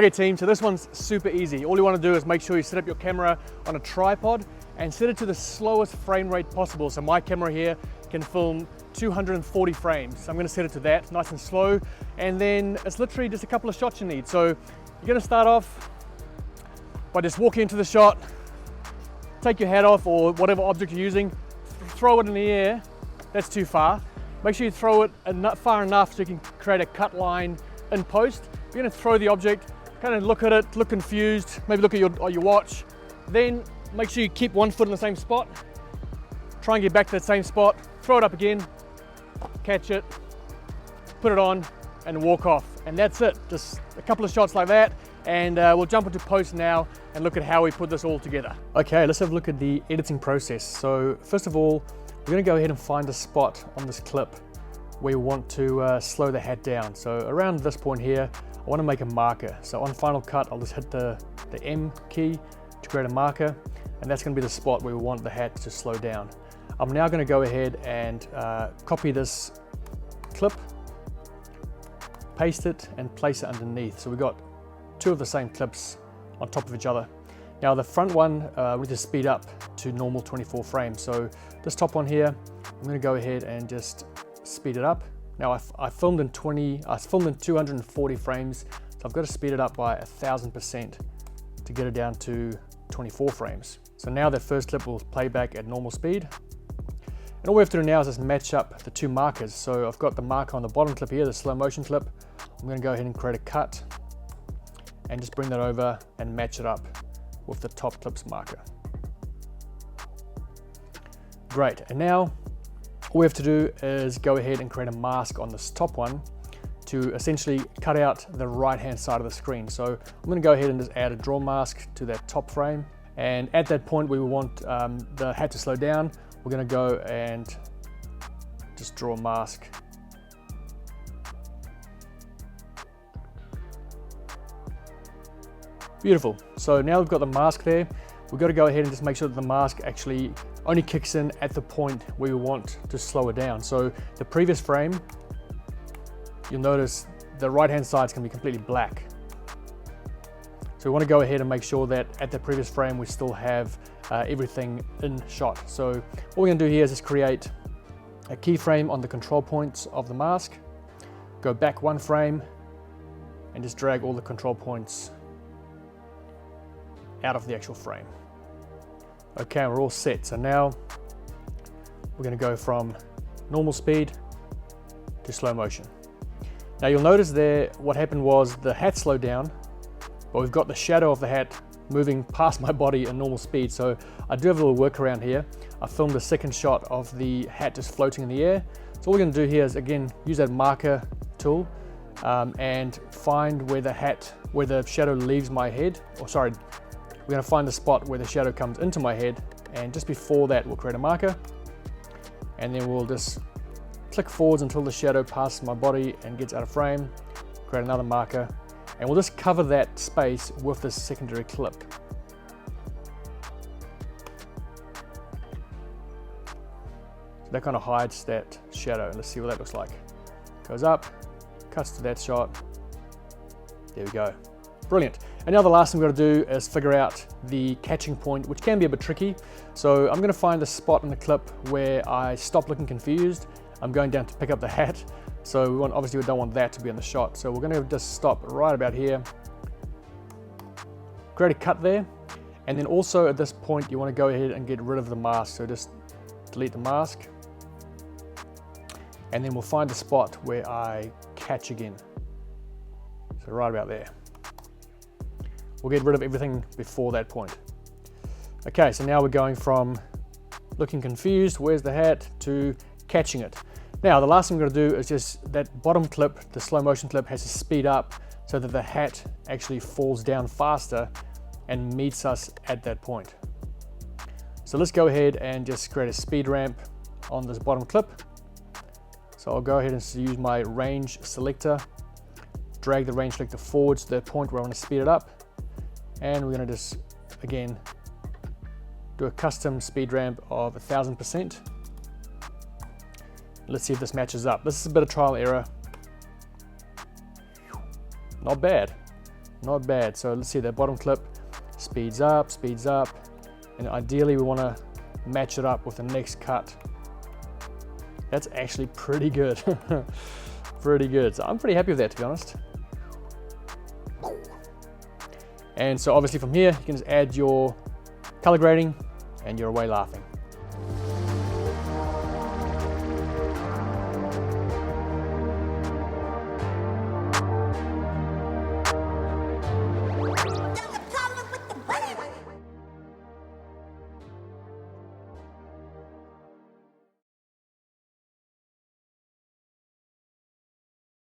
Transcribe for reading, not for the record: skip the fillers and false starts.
Okay team, so this one's super easy. All you want to do is make sure you set up your camera on a tripod and set it to the slowest frame rate possible. So my camera here can film 240 frames. So I'm going to set it to that, nice and slow. And then it's literally just a couple of shots you need. So you're going to start off by just walking into the shot, take your hat off or whatever object you're using, throw it in the air. That's too far. Make sure you throw it far enough so you can create a cut line in post. You're going to throw the object, kind of look at it, look confused, maybe look at your watch. Then make sure you keep one foot in the same spot. Try and get back to that same spot, throw it up again, catch it, put it on and walk off. And that's it, just a couple of shots like that. And we'll jump into post now and look at how we put this all together. Okay, let's have a look at the editing process. So first of all, we're going to go ahead and find a spot on this clip where we want to slow the hat down. So around this point here, I want to make a marker. So on Final Cut, I'll just hit the M key to create a marker, and that's going to be the spot where we want the hat to slow down. I'm now going to go ahead and copy this clip, paste it, and place it underneath. So we've got two of the same clips on top of each other. Now the front one, we just speed up to normal 24 frames. So this top one here, I'm going to go ahead and just speed it up. Now I filmed in 240 frames, so I've got to speed it up by 1000% to get it down to 24 frames. So now that first clip will play back at normal speed. And all we have to do now is just match up the two markers. So I've got the marker on the bottom clip here, the slow motion clip. I'm going to go ahead and create a cut and just bring that over and match it up with the top clip's marker. Great, and now all we have to do is go ahead and create a mask on this top one to essentially cut out the right hand side of the screen. So I'm going to go ahead and just add a draw mask to that top frame, and at that point we want the hat to slow down. We're going to go and just draw a mask. Beautiful. So now we've got the mask there. We've got to go ahead and just make sure that the mask actually only kicks in at the point where we want to slow it down. So the previous frame, you'll notice the right hand side is going to be completely black. So we want to go ahead and make sure that at the previous frame we still have everything in shot. So what we're going to do here is just create a keyframe on the control points of the mask, go back one frame and just drag all the control points out of the actual frame. Okay, we're all set. So now we're going to go from normal speed to slow motion. Now you'll notice there what happened was the hat slowed down, but we've got the shadow of the hat moving past my body at normal speed. So I do have a little workaround here. I filmed a second shot of the hat just floating in the air. So all we're going to do here is again use that marker tool and find where the shadow leaves my head, or sorry, we're going to find the spot where the shadow comes into my head, and just before that we'll create a marker, and then we'll just click forwards until the shadow passes my body and gets out of frame, create another marker, and we'll just cover that space with this secondary clip. So that kind of hides that shadow. Let's see what that looks like. Goes up, cuts to that shot. There we go. Brilliant. And now the last thing we've got to do is figure out the catching point, which can be a bit tricky. So I'm going to find the spot in the clip where I stop looking confused. I'm going down to pick up the hat. So obviously we don't want that to be in the shot. So we're going to just stop right about here, create a cut there. And then also at this point, you want to go ahead and get rid of the mask. So just delete the mask. And then we'll find the spot where I catch again. So right about there. We'll get rid of everything before that point. Okay, so now we're going from looking confused, where's the hat, to catching it. Now, the last thing we're gonna do is just that bottom clip, the slow motion clip, has to speed up so that the hat actually falls down faster and meets us at that point. So let's go ahead and just create a speed ramp on this bottom clip. So I'll go ahead and use my range selector, drag the range selector forward to the point where I want to speed it up. And we're going to just, again, do a custom speed ramp of 1000%. Let's see if this matches up. This is a bit of trial error. Not bad. not bad. So let's see, that bottom clip speeds up, and ideally we want to match it up with the next cut. That's actually pretty good. Pretty good. So I'm pretty happy with that, to be honest. And so obviously from here, you can just add your color grading and you're away laughing.